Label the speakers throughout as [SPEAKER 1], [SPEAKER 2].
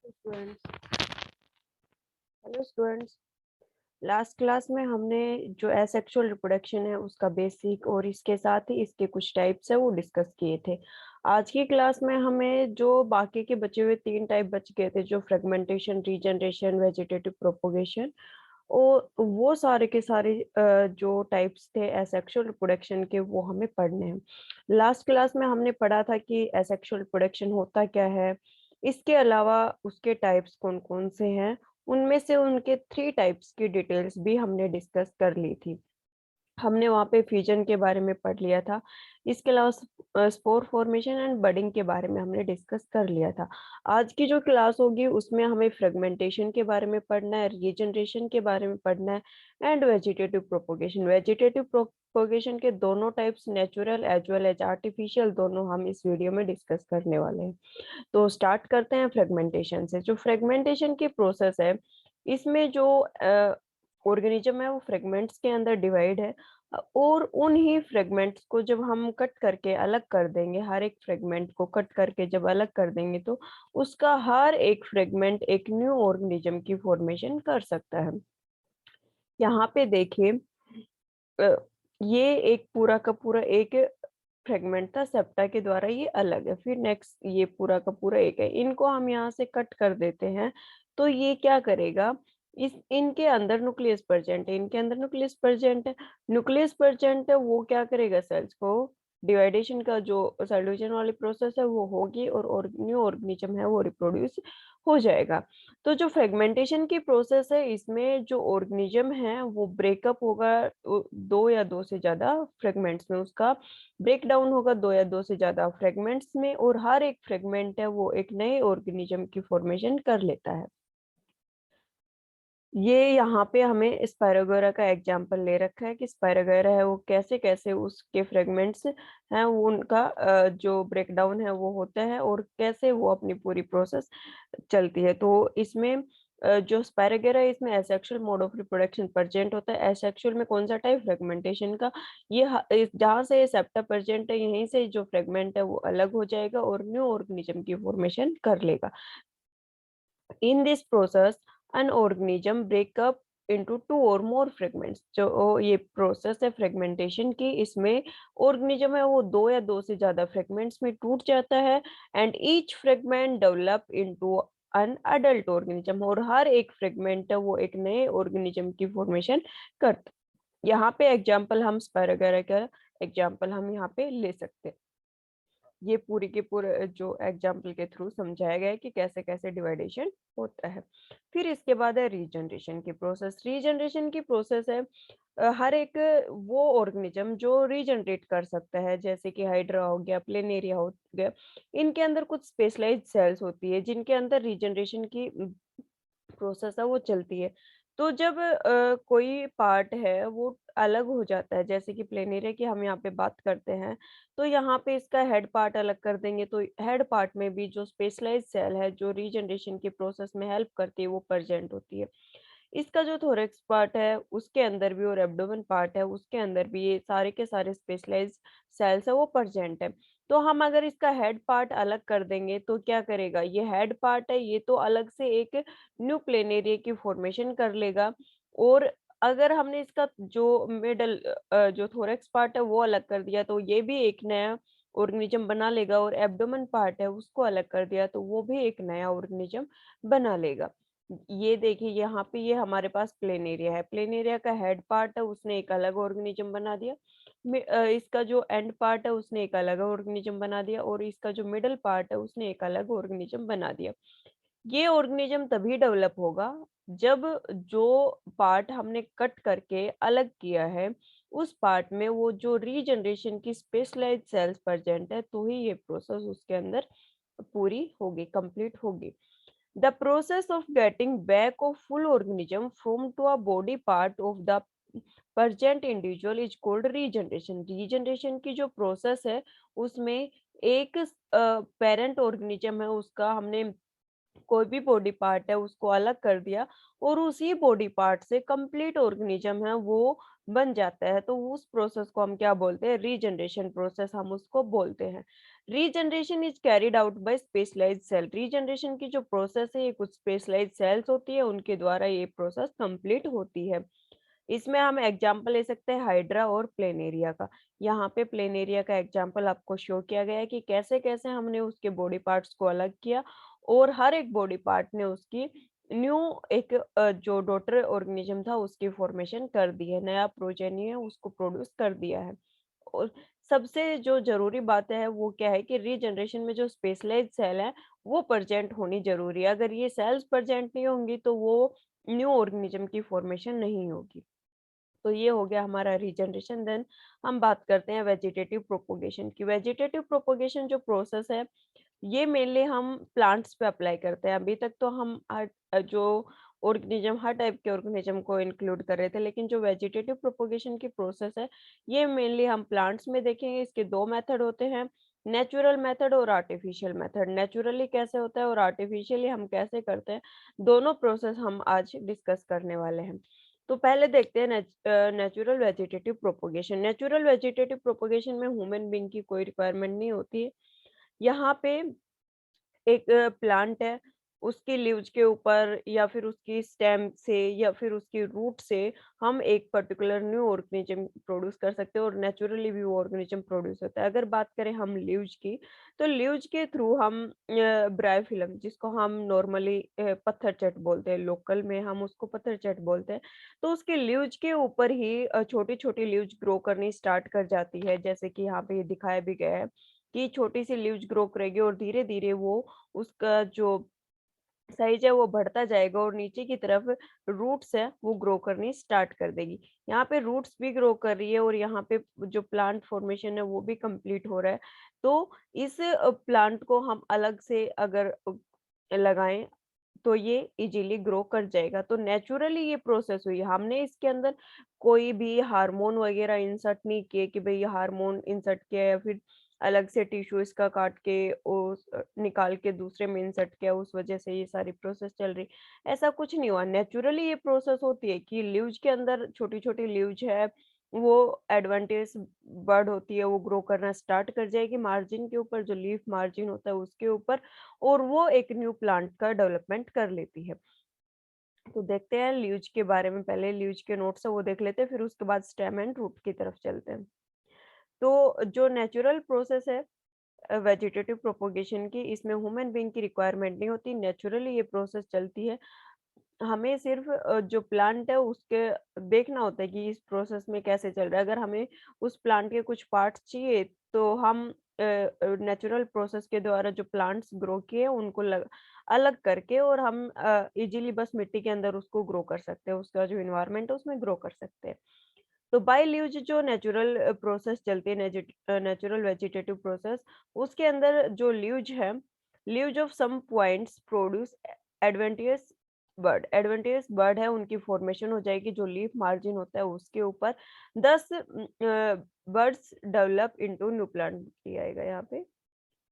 [SPEAKER 1] Students hello students. Last class में हमने जो एसेक्सुअल रिप्रोडक्शन है उसका बेसिक और इसके साथ ही इसके कुछ टाइप्स है वो डिस्कस किए थे। आज की क्लास में हमें जो बाकी के बचे हुए तीन टाइप बच गए थे, जो फ्रेगमेंटेशन, रीजनरेशन, वेजिटेटिव प्रोपोगेशन, और वो सारे के सारे जो टाइप्स थे एसेक्सुअल रिप्रोडक्शन के वो हमें पढ़ने हैं। लास्ट क्लास में हमने पढ़ा था कि एसेक्सुअल रिप्रोडक्शन होता क्या है, इसके अलावा उसके टाइप्स कौन कौन से हैं, उनमें से उनके थ्री टाइप्स की डिटेल्स भी हमने डिस्कस कर ली थी। हमने वहाँ पे फ्यूजन के बारे में पढ़ लिया था। इसके अलावा स्पोर फॉर्मेशन एंड बडिंग के बारे में हमने डिस्कस कर लिया था। आज की जो क्लास होगी उसमें हमें फ्रेगमेंटेशन के बारे में पढ़ना है, रीजनरेशन के बारे में पढ़ना है, and vegetative propagation. Vegetative propagation के दोनों types, natural as well as artificial, दोनों हम इस वीडियो में डिस्कस करने वाले हैं। तो स्टार्ट करते हैं फ्रेगमेंटेशन से। जो फ्रेगमेंटेशन की प्रोसेस है, इसमें जो ऑर्गेनिज्म है वो फ्रेगमेंट्स के अंदर डिवाइड है, और उन ही फ्रेगमेंट्स को जब हम कट करके अलग कर देंगे, हर एक फ्रेगमेंट को कट करके जब अलग कर देंगे तो उसका हर एक फ्रेगमेंट एक न्यू ऑर्गेनिज्म की फॉर्मेशन कर सकता है। यहाँ पे देखिए, अ, ये एक पूरा का पूरा एक फ्रेगमेंट था, सेप्टा के द्वारा ये अलग है। फिर नेक्स्ट ये पूरा का पूरा एक है, इनको हम यहाँ से कट कर देते हैं तो ये क्या करेगा, इस इनके अंदर न्यूक्लियस प्रेजेंट है, इनके अंदर न्यूक्लियस प्रेजेंट है। न्यूक्लियस प्रेजेंट है वो क्या करेगा, सेल्स को डिवाइडेशन का जो सॉल्यूशन वाली प्रोसेस है वो होगी, और न्यू ऑर्गेनिज्म है वो रिप्रोड्यूस हो जाएगा। तो जो फ्रेगमेंटेशन की प्रोसेस है, इसमें जो ऑर्गेनिज्म है वो ब्रेकअप होगा दो या दो से ज्यादा फ्रेगमेंट्स में, उसका ब्रेक डाउन होगा दो या दो से ज्यादा फ्रेगमेंट्स में, और हर एक फ्रेगमेंट है वो एक नए ऑर्गेनिज्म की फॉर्मेशन कर लेता है। ये यहाँ पे हमें स्पाइरोगोरा का एग्जाम्पल ले रखा है कि स्पाइरोगोरा है वो कैसे कैसे उसके फ्रेगमेंट्स हैं वो उनका जो ब्रेकडाउन है वो होता है, और कैसे वो अपनी पूरी प्रोसेस चलती है। तो इसमें जो स्पाइरोगोरा है इसमें asexual mode of reproduction present होता है। एसेक्सुअल में कौन सा टाइप, फ्रेगमेंटेशन का। ये जहाँ से सेप्टा प्रेजेंट है यहीं से जो फ्रेगमेंट है वो अलग हो जाएगा और न्यू ऑर्गेनिज्म की फॉर्मेशन कर लेगा। In this process, an organism break up into two or more fragments। जो ये प्रोसेस है फ्रेगमेंटेशन की, इसमें ऑर्गेनिज्म है वो दो या दो से ज्यादा फ्रेगमेंट्स में टूट जाता है, and each fragment develop into an adult organism, और हर एक फ्रेगमेंट है वो एक नए ऑर्गेनिज्म की फॉर्मेशन करता है। यहाँ पे एग्जाम्पल हम स्पाइरोगोरा का एग्जाम्पल हम यहाँ पे ले सकते हैं। ये पूरी के पूरे जो एग्जाम्पल के थ्रू समझाया गया है कि कैसे कैसे डिवाइडेशन होता है। फिर इसके बाद है रीजनरेशन की प्रोसेस। रीजनरेशन की प्रोसेस है हर एक वो ऑर्गेनिज्म जो रीजनरेट कर सकता है, जैसे कि हाइड्रा हो गया, प्लेनेरिया हो गया, इनके अंदर कुछ स्पेशलाइज्ड सेल्स होती है जिनके अंदर रीजनरेशन की प्रोसेस है वो चलती है। तो जब कोई पार्ट है वो अलग हो जाता है, जैसे कि प्लेनेरिया की हम यहाँ पे बात करते हैं, तो यहाँ पे इसका हेड पार्ट अलग कर देंगे तो हेड पार्ट में भी जो स्पेशलाइज्ड सेल है जो रीजनरेशन की प्रोसेस में हेल्प करती है वो प्रेजेंट होती है। इसका जो थोरैक्स पार्ट है उसके अंदर भी, और एब्डोमेन पार्ट है उसके अंदर भी, ये सारे के सारे स्पेशलाइज्ड सेल्स है वो प्रेजेंट है। तो हम अगर इसका हेड पार्ट अलग कर देंगे तो क्या करेगा, ये हेड पार्ट है ये तो अलग से एक न्यू प्लेनेरिया की फॉर्मेशन कर लेगा। और अगर हमने इसका जो मिडल जो थोरैक्स पार्ट है वो अलग कर दिया तो ये भी एक नया ऑर्गेनिज्म बना लेगा, और एब्डोमेन पार्ट है उसको अलग कर दिया तो वो भी एक नया ऑर्गेनिज्म बना लेगा। ये देखिए यहाँ पे ये हमारे पास प्लेन एरिया है, प्लेन एरिया का हेड पार्ट है उसने एक अलग ऑर्गेनिज्म बना दिया, इसका जो एंड पार्ट है उसने एक अलग ऑर्गेनिज्म बना दिया, और इसका जो मिडल पार्ट है उसने एक अलग ऑर्गेनिज्म बना दिया। ये ऑर्गेनिज्म तभी डेवलप होगा जब जो पार्ट हमने कट करके अलग किया है उस पार्ट में वो जो रीजनरेशन की स्पेशलाइज्ड सेल्स प्रेजेंट है, तो ही ये प्रोसेस उसके अंदर पूरी होगी, कंप्लीट होगी। The process of getting back of full organism from to a body part of the present individual is called regeneration। regeneration की जो प्रोसेस है उसमें एक पेरेंट ऑर्गेनिज्म है उसका हमने कोई भी बॉडी पार्ट है उसको अलग कर दिया और उसी बॉडी पार्ट से कंप्लीट ऑर्गेनिज्म है वो बन जाता है। तो उस प्रोसेस को हम क्या बोलते हैं? रीजनरेशन प्रोसेस हम उसको बोलते हैं। Regeneration is carried out by specialised cell. Regeneration की जो प्रोसेस है ये कुछ स्पेशलाइज्ड सेल्स होती है, उनके द्वारा ये प्रोसेस कंप्लीट होती है। इसमें हम एग्जांपल ले सकते हैं हाइड्रा और प्लेनेरिया का। यहाँ पे प्लेनेरिया का एग्जांपल आपको शो किया गया है कि कैसे-कैसे हमने उसके बॉडी पार्ट्स को अलग किया और हर एक बॉडी पार्ट ने उसकी न्यू एक जो डॉटर ऑर्गेनिज्म था उसकी फॉर्मेशन कर दी है, नया प्रोजेनी है उसको प्रोड्यूस कर दिया है। और सबसे जो ज़रूरी बात है वो क्या है कि रीजनरेशन में जो स्पेशलाइज्ड सेल है वो प्रेज़ेंट होनी ज़रूरी है। अगर ये सेल्स प्रेज़ेंट नहीं होंगी तो वो न्यू ऑर्गेनिज्म की फॉर्मेशन नहीं होगी। तो ये हो गया हमारा रीजनरेशन। देन हम बात करते हैं वेजिटेटिव प्रोपोगेशन की। वेजिटेटिव प्रोपोगेशन जो प्रोसेस है ये मेनली हम प्लांट्स पे अप्लाई करते हैं। अभी तक तो हम जो ऑर्गेनिज्म हर टाइप के ऑर्गेनिज्म को इंक्लूड कर रहे थे, लेकिन जो वेजिटेटिव प्रोपोगेशन की प्रोसेस है ये मेनली हम प्लांट्स में देखेंगे। इसके 2 मेथड होते हैं, नेचुरल मेथड और आर्टिफिशियल मेथड। नेचुरली कैसे होता है और आर्टिफिशियली हम कैसे करते हैं, दोनों प्रोसेस हम आज डिस्कस करने वाले हैं। तो पहले देखते हैं natural vegetative propagation. Natural vegetative propagation में ह्यूमन बीइंग की कोई रिक्वायरमेंट नहीं होती है। यहाँ पे एक प्लांट है, उसकी लीव्स के ऊपर या फिर उसकी स्टेम से या फिर उसकी रूट से हम एक पर्टिकुलर न्यू ऑर्गेनिज्म प्रोड्यूस कर सकते हैं और नेचुरली भी वो ऑर्गेनिज्म प्रोड्यूस होता है। अगर बात करें हम लीव्स की, तो लीव्स के थ्रू हम ब्रायोफिलम जिसको हम नॉर्मली पत्थर चट बोलते हैं, लोकल में हम उसको पत्थर चट बोलते हैं, तो उसके लीव्स के ऊपर ही छोटी-छोटी लीव्स ग्रो करनी स्टार्ट कर जाती है। जैसे कि यहाँ पे ये दिखाया भी गया है कि छोटी-सी लीव्स ग्रो करेगी और धीरे-धीरे वो उसका जो साइज़ है वो बढ़ता जाएगा और नीचे की तरफ रूट्स है वो ग्रो करनी स्टार्ट कर देगी। यहाँ पे रूट्स भी ग्रो कर रही है और यहाँ पे जो प्लांट फॉर्मेशन है वो भी कंप्लीट हो रहा है। तो इस प्लांट को हम अलग से अगर लगाएँ तो ये इज़िली ग्रो कर जाएगा। तो नेचुरली ये प्रोसेस हुई है। हमने इसके अंदर कोई भी हार्मोन वग़ैरह इंसर्ट नहीं किए कि भई हार्मोन इंसर्ट किया या फिर अलग से टिश्यू इसका काट के निकाल के दूसरे में इंसर्ट किया, उस वज़ह से ये सारी प्रोसेस चल रही। ऐसा कुछ नहीं हुआ। नेचुरली ये प्रोसेस होती है कि लीव्स के अंदर छोटी-छोटी लीव्स है, वो एडवांटेज बड होती है, वो ग्रो करना स्टार्ट कर जाएगी मार्जिन के ऊपर, जो लीफ मार्जिन होता है उसके ऊपर और वो एक न्यू प्लांट का डेवलपमेंट कर लेती है। तो देखते हैं लीव्स के बारे में, पहले लीव्स के नोट्स है वो देख लेते हैं, फिर उसके बाद स्टेम एंड रूट की तरफ चलते हैं। तो जो नेचुरल प्रोसेस है वेजिटेटिव प्रोपोगेशन की, इसमें ह्यूमन बीइंग की रिक्वायरमेंट नहीं होती, नेचुरली ये प्रोसेस चलती है। हमें सिर्फ़ जो प्लांट है उसके देखना होता है कि इस प्रोसेस में कैसे चल रहा है। अगर हमें उस प्लांट के कुछ पार्ट्स चाहिए तो हम नेचुरल प्रोसेस के द्वारा जो प्लांट्स ग्रो किए हैं उनको अलग करके और हम इज़िली बस मिट्टी के अंदर उसको ग्रो कर सकते हैं। उसका जो एनवायरनमेंट है उसमें ग्रो कर सकते हैं। तो बाय लीव्स जो नेचुरल प्रोसेस चलती है नेचुरल वेजिटेटिव प्रोसेस, उसके अंदर जो लीव्स है, leaves of some points produce adventitious bud. Adventitious bud है उनकी फॉर्मेशन हो जाएगी जो लीफ मार्जिन होता है उसके ऊपर। 10 birds develop into new plant किया आएगा यहाँ पे।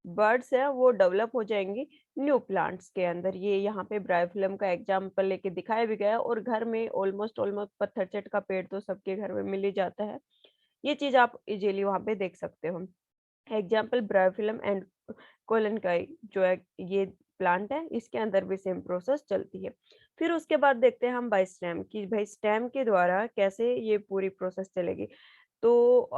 [SPEAKER 1] बर्ड्स हैं वो डेवलप हो जाएँगी न्यू प्लांट्स के अंदर। ये यहाँ पे ब्रायोफिलम का एग्ज़ाम्पल लेके दिखाया भी गया है और घर में ऑलमोस्ट ऑलमोस्ट पत्थर-चट का पेड़ तो सबके घर में मिल ही जाता है। ये चीज़ आप इज़िली वहाँ पे देख सकते हो। एग्ज़ाम्पल ब्रायोफिलम एंड कोलोकाई जो है ये प्लांट है, इसके अंदर भी सेम प्रोसेस चलती है। फिर उसके बाद देखते हैं हम बाई स्टेम कि भई स्टेम के द्वारा कैसे ये पूरी प्रोसेस चलेगी। तो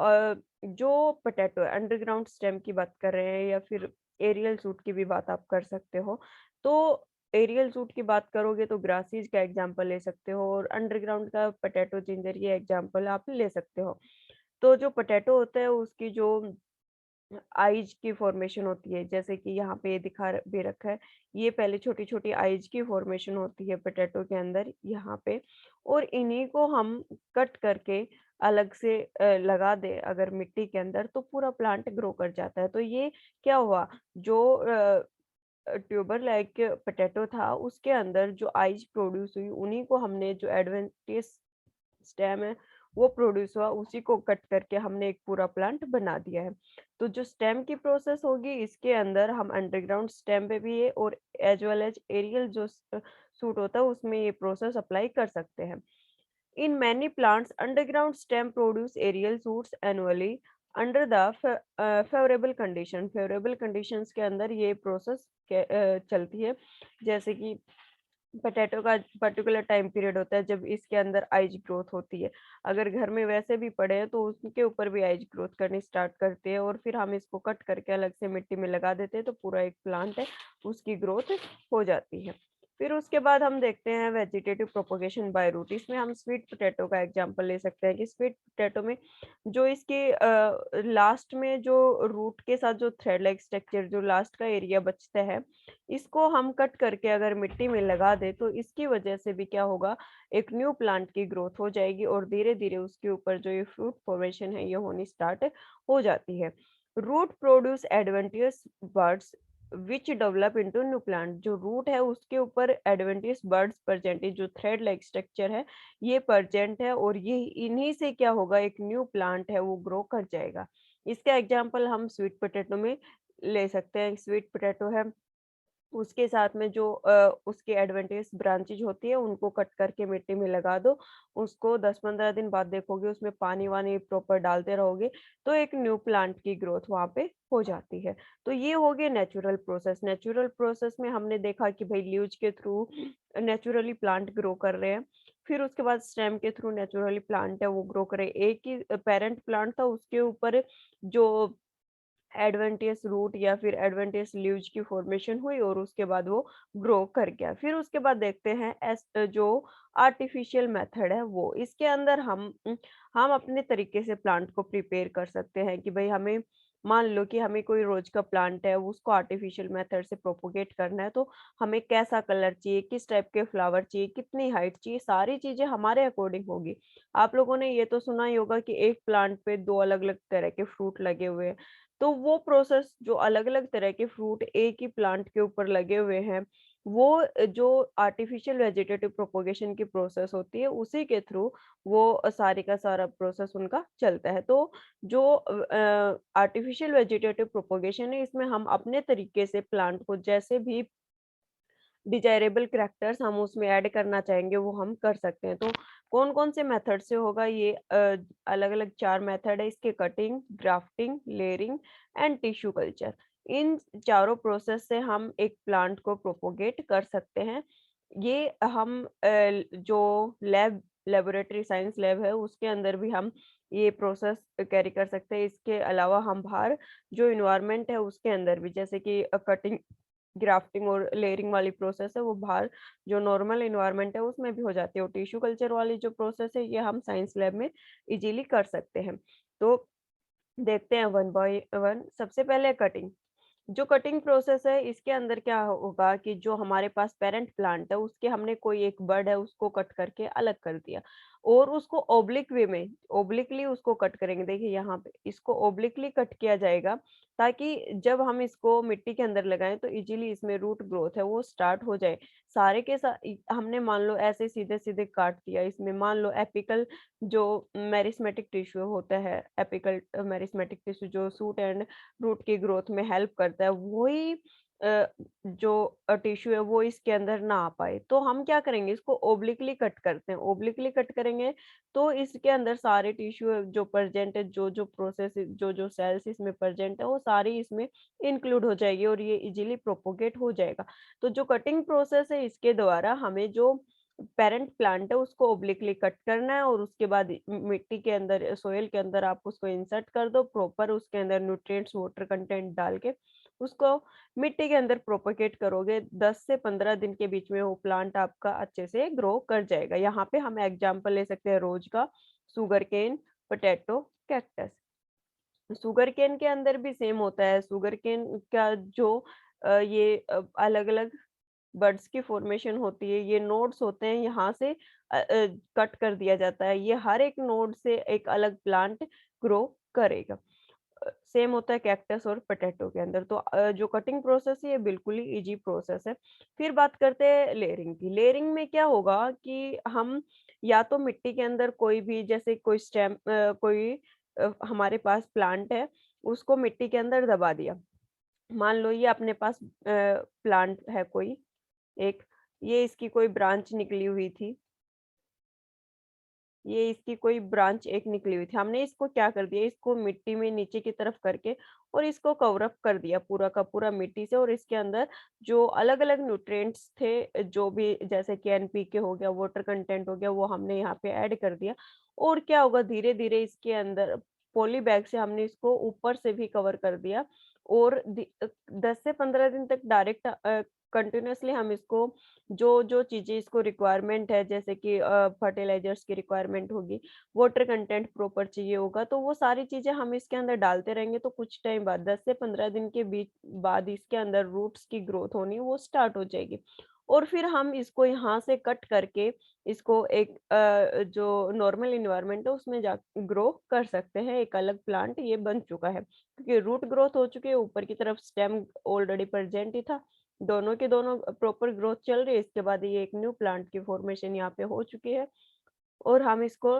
[SPEAKER 1] जो पोटैटो है अंडरग्राउंड स्टेम की बात कर रहे हैं या फिर एरियल शूट की भी बात आप कर सकते हो। तो एरियल शूट की बात करोगे तो ग्रासीज का एग्ज़ाम्पल ले सकते हो और अंडरग्राउंड का पोटैटो, जिंजर ये एग्ज़ाम्पल आप ले सकते हो। तो जो पोटैटो होता है उसकी जो आइज की फॉर्मेशन होती है, जैसे कि यहाँ पे दिखा भी रखा है, ये पहले छोटी-छोटी आइज की फॉर्मेशन होती है पोटैटो के अंदर यहाँ पे और इन्हीं को हम कट करके अलग से लगा दें अगर मिट्टी के अंदर तो पूरा प्लांट ग्रो कर जाता है। तो ये क्या हुआ जो ट्यूबर लाइक पोटैटो था उसके अंदर जो आइज प्रोड्यूस हुई उन्हीं को हमने जो एडवेंटिस स्टेम है वो प्रोड्यूस हुआ, उसी को कट करके हमने एक पूरा प्लांट बना दिया है। तो जो स्टेम की प्रोसेस होगी, इसके अंदर हम अंडरग्राउंड स्टेम पे भी ये और एज वेल एज एरियल जो सूट होता है उसमें ये प्रोसेस अप्लाई कर सकते हैं। In many plants, underground stem produce aerial shoots annually under the favorable condition. Favorable conditions के अंदर ये प्रोसेस चलती है, जैसे कि पोटैटो का पर्टिकुलर टाइम पीरियड होता है जब इसके अंदर आइज ग्रोथ होती है। अगर घर में वैसे भी पड़े हैं तो उसके ऊपर भी आइज ग्रोथ करनी स्टार्ट करती है और फिर हम इसको कट करके अलग से मिट्टी में लगा देते हैं तो पूरा एक प्लांट है उसकी ग्रोथ हो जाती है। फिर उसके बाद हम देखते हैं वेजिटेटिव प्रोपगेशन बाय रूट। इसमें हम स्वीट पोटैटो का एग्जांपल ले सकते हैं कि स्वीट पोटैटो में जो इसके लास्ट में जो रूट के साथ जो थ्रेड लाइक स्ट्रक्चर जो लास्ट का एरिया बचता है, इसको हम कट करके अगर मिट्टी में लगा दें तो इसकी वजह से भी क्या होगा, एक न्यू प्लांट की ग्रोथ हो जाएगी और धीरे-धीरे उसके ऊपर जो ये फ्रूट फॉर्मेशन है ये होनी स्टार्ट हो जाती है। Root produce adventitious buds which develop into new plant. जो रूट है उसके ऊपर एडवेंटियस बड्स प्रेजेंट है, जो थ्रेड लाइक स्ट्रक्चर है ये प्रेजेंट है और ये इन्हीं से क्या होगा, एक न्यू प्लांट है वो ग्रो कर जाएगा। इसका एग्जांपल हम स्वीट पोटैटो में ले सकते हैं। स्वीट पोटैटो है, उसके साथ में जो उसकी एडवेंटिस ब्रांचेज होती है उनको कट करके मिट्टी में लगा दो। उसको 10-15 दिन बाद देखोगे उसमें पानी-वानी प्रॉपर डालते रहोगे, तो एक न्यू प्लांट की ग्रोथ वहाँ पे हो जाती है। तो ये हो गए नेचुरल प्रोसेस। नेचुरल प्रोसेस में हमने देखा कि भई लीव्स के थ्रू नेचुरली प्लांट ग्रो कर रहे हैं। फिर उसके बाद स्टेम के थ्रू नेचुरली प्लांट है वो ग्रो करे। एक ही पेरेंट प्लांट था उसके ऊपर जो एडवेंटियस रूट या फिर एडवेंटियस लीव्स की फॉर्मेशन हुई और उसके बाद वो ग्रो कर गया। फिर उसके बाद देखते हैं जो आर्टिफिशियल मेथड है वो। इसके अंदर हम अपने तरीके से प्लांट को प्रिपेयर कर सकते हैं कि भाई हमें मान लो कि हमें कोई रोज का प्लांट है उसको आर्टिफिशियल मेथड से प्रोपोगेट करना है, तो हमें कैसा कलर चाहिए, किस टाइप के फ्लावर चाहिए, कितनी हाइट चाहिए, सारी चीजें हमारे अकॉर्डिंग होगी। आप लोगों ने ये तो सुना ही होगा कि एक प्लांट पे 2 अलग-अलग तरह के फ्रूट लगे हुए हैं। तो वो प्रोसेस जो अलग-अलग तरह के फ्रूट एक ही प्लांट के ऊपर लगे हुए हैं, वो जो आर्टिफिशियल वेजिटेटिव प्रोपगेशन की प्रोसेस होती है, उसी के थ्रू वो सारी का सारा प्रोसेस उनका चलता है। तो जो आर्टिफिशियल वेजिटेटिव प्रोपगेशन है, इसमें हम अपने तरीके से प्लांट को जैसे भी डिजायरेबल कैरेक्टर्स हम उसमें ऐड करना चाहेंगे वो हम कर सकते हैं। तो कौन-कौन से मेथड से होगा ये अलग-अलग 4 मेथड है इसके, cutting, grafting, layering and tissue culture. इन चारों प्रोसेस से हम एक प्लांट को प्रोपोगेट कर सकते हैं। ये हम जो लेबोरेटरी साइंस लैब है उसके अंदर भी हम ये प्रोसेस कैरी कर सकते हैं। इसके अलावा हम बाहर जो एनवायरनमेंट है उसके अंदर भी, जैसे कि कटिंग, ग्राफ्टिंग और लेयरिंग वाली प्रोसेस है वो बाहर जो नॉर्मल एनवायरनमेंट है उसमें भी हो जाती है और टिश्यू कल्चर वाली जो प्रोसेस है ये हम साइंस लैब में इजीली कर सकते हैं। तो देखते हैं वन बाय वन। सबसे पहले कटिंग। जो कटिंग प्रोसेस है इसके अंदर क्या होगा कि जो हमारे पास पेरेंट प्लांट है उसके हमने कोई एक बर्ड है उसको कट करके अलग कर दिया और उसको ओब्लिक वे में ओब्लिकली उसको कट करेंगे। देखिए यहाँ पे इसको ओब्लिकली कट किया जाएगा ताकि जब हम इसको मिट्टी के अंदर लगाएं तो इजीली इसमें रूट ग्रोथ है वो स्टार्ट हो जाए। सारे के हमने मान लो ऐसे सीधे सीधे काट दिया, इसमें मान लो एपिकल जो मेरिस्मेटिक टिश्यू होता है, एपिकल मेरिस्मेटिक टिश्यू जो सूट एंड रूट की ग्रोथ में हेल्प करता है, वही जो टिश्यू है वो इसके अंदर ना आ पाए तो हम क्या करेंगे, इसको ओब्लिकली कट करते हैं। ओब्लिकली कट करेंगे तो इसके अंदर सारे टिश्यू जो प्रेजेंट है, जो जो प्रोसेस जो जो सेल्स इसमें प्रेजेंट है वो सारी इसमें इंक्लूड हो जाएगी और ये इजीली प्रोपोगेट हो जाएगा। तो जो कटिंग प्रोसेस है इसके द्वारा हमें जो पेरेंट प्लांट है उसको ओब्लिकली कट करना है और उसके बाद मिट्टी के अंदर सोइल के अंदर आप उसको इंसर्ट कर दो प्रॉपर, उसके अंदर न्यूट्रिएंट्स वाटर कंटेंट डाल के उसको मिट्टी के अंदर प्रोपेगेट करोगे 10 से 15 दिन के बीच में वो प्लांट आपका अच्छे से ग्रो कर जाएगा। यहाँ पे हम एग्जांपल ले सकते हैं रोज का, sugar cane, potato, cactus. Sugar cane के अंदर भी सेम होता है। शुगर केन का जो ये अलग-अलग बड्स की फॉर्मेशन होती है, ये नोड्स होते हैं, यहाँ से कट कर दिया जाता है। ये हर एक नोड से एक अलग प्लांट ग्रो करेगा। सेम होता है कैक्टस और पोटैटो के अंदर। तो जो कटिंग प्रोसेस है ये बिल्कुल ही ईज़ी प्रोसेस है। फिर बात करते हैं लेयरिंग की। लेयरिंग में क्या होगा कि हम या तो मिट्टी के अंदर कोई भी जैसे कोई कोई हमारे पास प्लांट है, उसको मिट्टी के अंदर दबा दिया। मान लो ये अपने पास प्लांट है कोई एक, ये इसकी कोई ब्रांच निकली हुई थी। ये इसकी कोई ब्रांच एक निकली हुई थी। हमने इसको क्या कर दिया, इसको मिट्टी में नीचे की तरफ करके और इसको कवर अप कर दिया पूरा का पूरा मिट्टी से, और इसके अंदर जो अलग-अलग न्यूट्रिएंट्स थे, जो भी जैसे कि एनपीके हो गया, वाटर कंटेंट हो गया, वो हमने यहाँ पे ऐड कर दिया। और क्या होगा, धीरे-धीरे इसके अंदर पॉली बैग से हमने इसको ऊपर से भी कवर कर दिया, और 10 से 15 दिन तक डायरेक्ट कंटीन्यूअसली हम इसको जो चीज़ें इसको रिक्वायरमेंट है, जैसे कि फर्टिलाइज़र्स की रिक्वायरमेंट होगी, वाटर कंटेंट प्रॉपर चाहिए होगा, तो वो सारी चीज़ें हम इसके अंदर डालते रहेंगे, तो कुछ टाइम बाद 10 से 15 दिन के बीच बाद इसके अंदर रूट्स की ग्रोथ होनी वो स्टार्ट हो जाएगी। और फिर हम इसको यहाँ से कट करके इसको एक जो नॉर्मल एनवायरनमेंट है उसमें जा ग्रो कर सकते हैं, एक अलग प्लांट ये बन चुका है। क्योंकि रूट ग्रोथ हो चुकी है, ऊपर की तरफ स्टेम ऑलरेडी प्रेज़ेंट ही था। दोनों के दोनों प्रॉपर ग्रोथ चल रही है, इसके बाद ये एक न्यू प्लांट की फॉर्मेशन यहाँ पे हो चुकी है, और हम इसको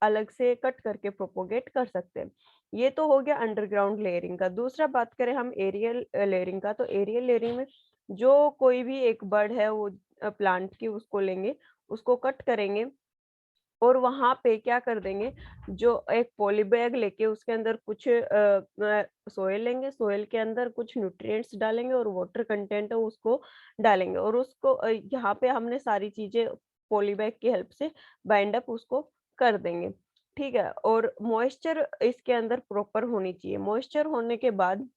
[SPEAKER 1] अलग से कट करके प्रोपोगेट कर सकते हैं। ये तो हो गया अंडरग्राउंड लेयरिंग का। दूसरा बात करें हम एरियल लेयरिंग का, तो एरियल लेयरिंग में जो कोई भी एक बड है वो प्लांट की उसको लेंगे, उसको कट करेंगे और वहाँ पे क्या कर देंगे, जो एक पॉली बैग लेके उसके अंदर कुछ सोइल लेंगे, सोइल के अंदर कुछ न्यूट्रिएंट्स डालेंगे और वाटर कंटेंट है उसको डालेंगे, और उसको यहाँ पे हमने सारी चीज़ें पॉली बैग की हेल्प से बाइंड अप उसको कर देंगे, ठीक है? और मॉइस्चर इसके अंदर प्रॉपर होनी चाहिए। मॉइस्चर होने के बाद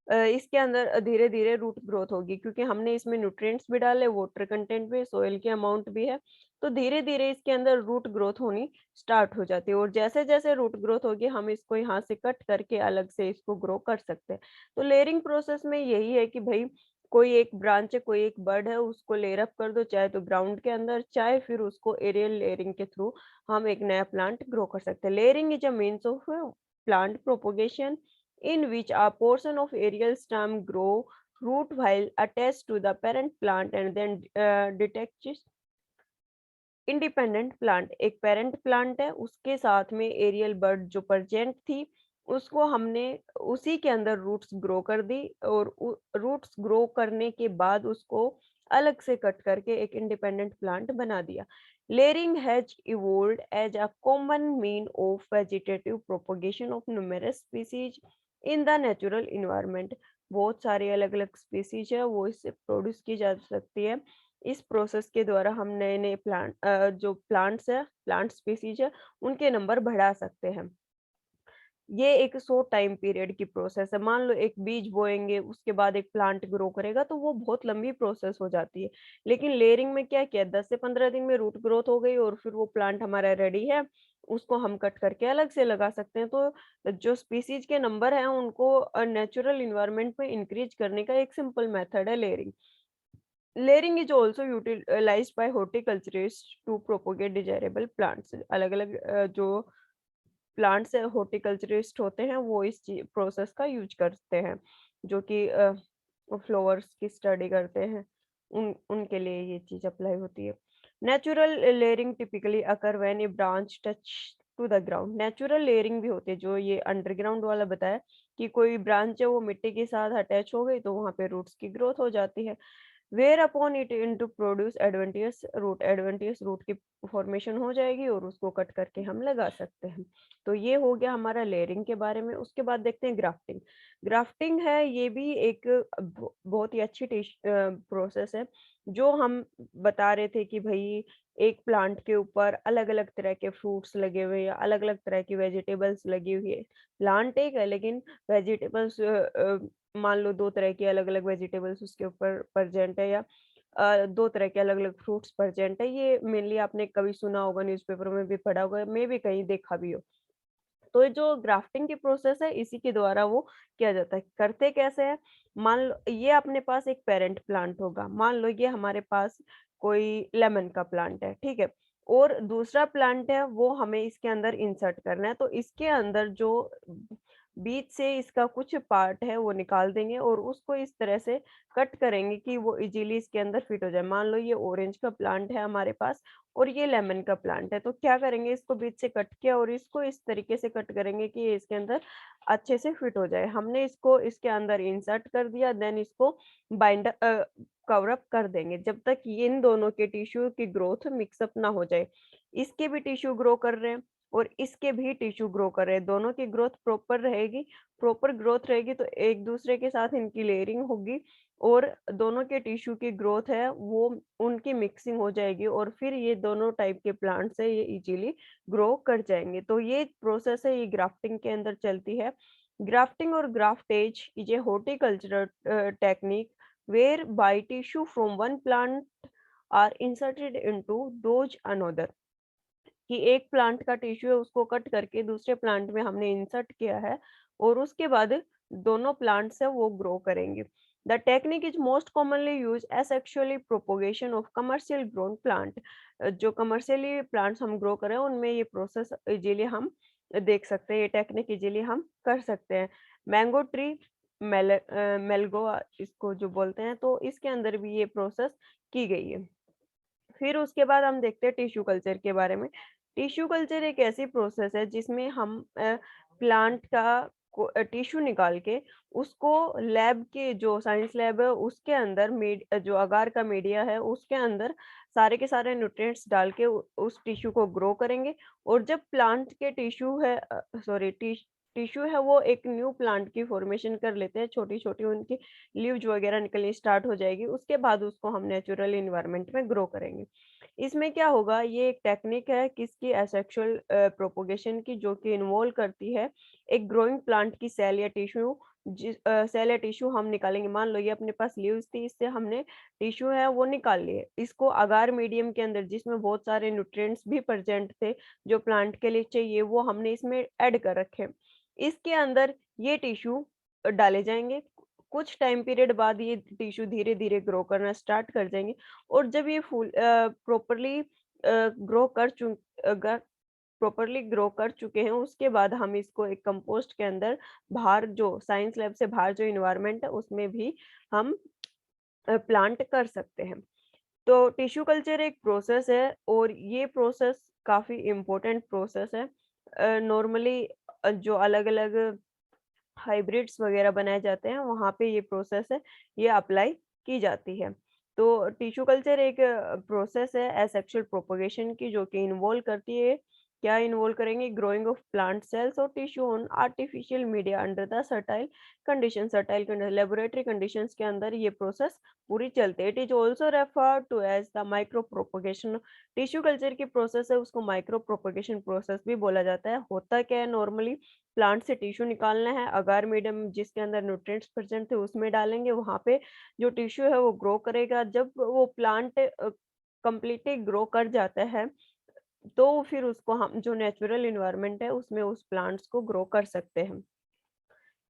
[SPEAKER 1] इसके अंदर धीरे-धीरे रूट ग्रोथ होगी, क्योंकि हमने इसमें न्यूट्रिएंट्स भी डाले, वाटर कंटेंट भी, सोइल की अमाउंट भी है, तो धीरे-धीरे इसके अंदर रूट ग्रोथ होनी स्टार्ट हो जाती है, और जैसे-जैसे रूट ग्रोथ होगी हम इसको यहाँ से कट करके अलग से इसको ग्रो कर सकते हैं। तो लेयरिंग प्रोसेस में यही है कि भई कोई एक ब्रांच है, कोई एक बड है, उसको लेयर अप कर दो, चाहे तो ग्राउंड के अंदर, चाहे फिर उसको एरियल लेयरिंग के थ्रू हम एक नया प्लांट ग्रो कर सकते हैं। Layering is a means of plant propagation in which a portion of aerial stem grow root while attached to the parent plant and then detaches independent plant. एक parent plant है, उसके साथ में aerial बड जो present थी, उसको हमने उसी के अंदर रूट्स ग्रो कर दी, और रूट्स ग्रो करने के बाद उसको अलग से कट करके एक इंडिपेंडेंट प्लांट बना दिया। Layering has evolved as a common mean of vegetative propagation of numerous species in the natural environment. बहुत सारी अलग अलग स्पीसीज है वो इससे प्रोड्यूस की जा सकती है। इस प्रोसेस के द्वारा हम नए-नए जो प्लांट्स है, प्लांट स्पीसीज है, उनके नंबर बढ़ा सकते हैं। ये एक शॉर्ट टाइम पीरियड की प्रोसेस है। मान लो एक बीज बोएँगे, उसके बाद एक प्लांट ग्रो करेगा, तो वो बहुत लंबी प्रोसेस हो जाती है। लेकिन लेयरिंग में क्या किया, 10 से 15 दिन में रूट ग्रोथ हो गई और फिर वो प्लांट हमारा रेडी है, उसको हम कट करके अलग से लगा सकते हैं। तो जो स्पीसीज के नंबर हैं, उनको नेचुरल एनवायरनमेंट में इंक्रीज करने का एक सिंपल मेथड है layering. Layering is also utilized by horticulturists to propagate desirable plants. अलग-अलग जो प्लांट्स हॉर्टिकल्चरिस्ट होते हैं वो इस प्रोसेस का यूज करते हैं, जो कि फ्लावर्स की स्टडी करते हैं, उन उनके लिए ये चीज अप्लाई होती है। Natural layering typically occur when a branch touch to the ground. Natural layering भी होती है, जो ये अंडरग्राउंड वाला बताया कि कोई ब्रांच है वो मिट्टी के साथ अटैच हो गई तो वहां पे रूट्स की ग्रोथ हो जाती है। Whereupon it into produce adventitious root की फॉर्मेशन हो जाएगी और उसको कट करके हम लगा सकते हैं। तो ये हो गया हमारा लेयरिंग के बारे में। उसके बाद देखते हैं ग्राफ्टिंग। ग्राफ्टिंग है, ये भी एक बहुत ही अच्छी प्रोसेस है, जो हम बता रहे थे कि भाई एक प्लांट के ऊपर अलग अलग तरह के फ्रूट्स लगे हुए हैं या अलग अलग तरह की वेजिटेबल्स लगी हुई है। प्लांट एक है लेकिन वेजिटेबल्स मान लो 2 तरह की अलग-अलग वेजिटेबल्स उसके ऊपर प्रेज़ेंट है, या 2 तरह के अलग-अलग फ्रूट्स प्रेज़ेंट है। ये मेनली आपने कभी सुना होगा, न्यूज़पेपर में भी पढ़ा होगा, मे बी कहीं देखा भी हो। तो ये जो ग्राफ्टिंग की प्रोसेस है इसी के द्वारा वो किया जाता है। करते कैसे हैं? मान लो ये अपने पास एक पेरेंट प्लांट होगा। मान लो ये हमारे पास कोई लेमन का प्लांट है, ठीक है? और दूसरा प्लांट है वो हमें इसके अंदर इंसर्ट करना है। तो इसके अंदर जो बीच से इसका कुछ पार्ट है वो निकाल देंगे और उसको इस तरह से कट करेंगे कि वो इजीली इसके अंदर फिट हो जाए। मान लो ये ऑरेंज का प्लांट है हमारे पास और ये लेमन का प्लांट है, तो क्या करेंगे, इसको बीच से कट किया और इसको इस तरीके से कट करेंगे कि ये इसके अंदर अच्छे से फिट हो जाए। हमने इसको इसके अंदर इंसर्ट कर दिया, देन इसको बाइंड कवर अप कर देंगे जब तक ये इन दोनों के टिश्यू की ग्रोथ मिक्सअप ना हो जाए। इसके भी टिश्यू ग्रो कर रहे हैं और इसके भी टिश्यू ग्रो कर रहे हैं, दोनों की ग्रोथ प्रॉपर रहेगी। प्रॉपर ग्रोथ रहेगी तो एक दूसरे के साथ इनकी लेयरिंग होगी और दोनों के टिश्यू की ग्रोथ है वो उनकी मिक्सिंग हो जाएगी और फिर ये दोनों टाइप के प्लांट्स है ये इजीली ग्रो कर जाएंगे। तो ये प्रोसेस है, ये ग्राफ्टिंग के अंदर चलती है। ग्राफ्टिंग और graftage is a horticultural technique whereby tissue from one plant are inserted into those another। कि एक प्लांट का टिश्यू है उसको कट करके दूसरे प्लांट में हमने इंसर्ट किया है और उसके बाद दोनों प्लांट्स है वो ग्रो करेंगे। The technique is most commonly use asexually propagation of commercial grown plant. जो कमर्शियली प्लांट्स हम ग्रो करें उनमें ये प्रोसेस इजीली हम देख सकते हैं, ये टेक्निक इजीली हम कर सकते हैं। मैंगो ट्री मेलगो इसको जो बोलते हैं, तो इसके अंदर भी ये प्रोसेस की गई है। फिर उसके बाद हम देखते हैं टिश्यू कल्चर के बारे में। टिश्यू कल्चर एक ऐसी प्रोसेस है जिसमें हम प्लांट का टिश्यू निकाल के उसको लैब के जो साइंस लैब है उसके अंदर जो अगार का मीडिया है उसके अंदर सारे के सारे न्यूट्रिएंट्स डाल के उस टिश्यू को ग्रो करेंगे और जब प्लांट के टिश्यू है सॉरी टिश्यू है वो एक न्यू प्लांट की फॉर्मेशन कर लेते हैं, छोटी छोटी उनकी लीव्स वगैरह निकलनी स्टार्ट हो जाएगी, उसके बाद उसको हम नेचुरल इन्वायरमेंट में ग्रो करेंगे। इसमें क्या होगा, ये एक टेक्निक है किसकी, एसेक्सुअल प्रोपोगेशन की, जो कि इन्वॉल्व करती है एक ग्रोइंग प्लांट की सेल या टिश्यू। सेल या टिश्यू हम निकालेंगे, मान लो ये अपने पास लीव्स थी, इससे हमने टिश्यू है वो निकाल लिए, इसको अगार मीडियम के अंदर जिसमें बहुत सारे न्यूट्रिएंट्स भी प्रेजेंट थे जो प्लांट के लिए चाहिए वो हमने इसमें ऐड कर रखे। इसके अंदर ये टिश्यू डाले जाएंगे, कुछ टाइम पीरियड बाद ये टिश्यू धीरे-धीरे ग्रो करना स्टार्ट कर जाएँगे और जब ये फूल प्रॉपर्ली ग्रो कर चु अगर प्रॉपर्ली ग्रो कर चुके हैं, उसके बाद हम इसको एक कंपोस्ट के अंदर बाहर जो साइंस लैब से बाहर जो एनवायरनमेंट है, उसमें भी हम प्लांट कर सकते हैं। तो टिश्यू कल्चर एक प्रोसेस है और ये प्रोसेस काफ़ी इम्पोर्टेंट प्रोसेस है। नॉर्मली जो अलग-अलग हाइब्रिड्स वगैरह बनाए जाते हैं, वहाँ पे ये प्रोसेस है, ये अप्लाई की जाती है। तो टिश्यू कल्चर एक प्रोसेस है एसेक्सुअल प्रोपेगेशन की, जो कि इन्वॉल्व करती है, क्या इन्वॉल्व करेंगे, ग्रोइंग ऑफ प्लांट सेल्स और tissue on artificial media under the sterile laboratory conditions के अंदर ये प्रोसेस पूरी चलती है। It is also refer to as the micro propagation. Tissue culture की प्रोसेस है उसको माइक्रो प्रोपेगेशन प्रोसेस भी बोला जाता है। होता क्या है, नॉर्मली प्लांट से टिश्यू निकालना है, अगार मीडियम जिसके अंदर न्यूट्रिएंट्स प्रेजेंट थे उसमें डालेंगे, वहाँ पे जो टिश्यू है वो ग्रो करेगा। जब वो प्लांट कंप्लीटली ग्रो कर जाता है, तो फिर उसको हम जो नेचुरल एनवायरनमेंट है उसमें उस प्लांट्स को ग्रो कर सकते हैं।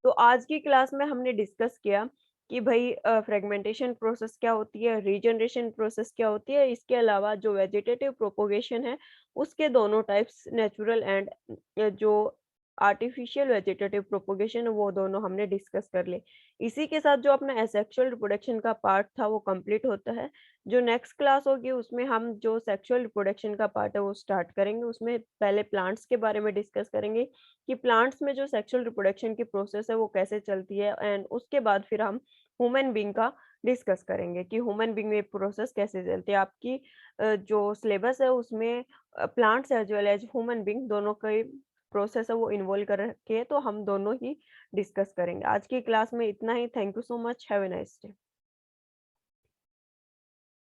[SPEAKER 1] तो आज की क्लास में हमने डिस्कस किया कि भाई फ्रेगमेंटेशन प्रोसेस क्या होती है, रीजनरेशन प्रोसेस क्या होती है, इसके अलावा जो वेजिटेटिव प्रोपोगेशन है उसके दोनों टाइप्स, नेचुरल एंड जो आर्टिफिशियल वेजिटेटिव प्रोपोगेशन है वो दोनों हमने डिस्कस कर लिए। इसी के साथ जो अपना एसेक्सुअल रिप्रोडक्शन का पार्ट था वो कंप्लीट होता है। जो नेक्स्ट क्लास होगी उसमें हम जो सेक्सुअल रिप्रोडक्शन का पार्ट है वो स्टार्ट करेंगे। उसमें पहले प्लांट्स के बारे में डिस्कस करेंगे कि प्लांट्स में जो सेक्सुअल रिप्रोडक्शन की प्रोसेस है वो कैसे चलती है, एंड उसके बाद फिर हम ह्यूमन बीइंग का डिस्कस करेंगे कि ह्यूमन बीइंग में प्रोसेस कैसे चलती है। आपकी जो सिलेबस है उसमें plants as well as human being दोनों का प्रोसेस है वो इन्वॉल्व कर रखे हैं, तो हम दोनों ही डिस्कस करेंगे। आज की क्लास में इतना ही। Thank you so much. Have a nice day.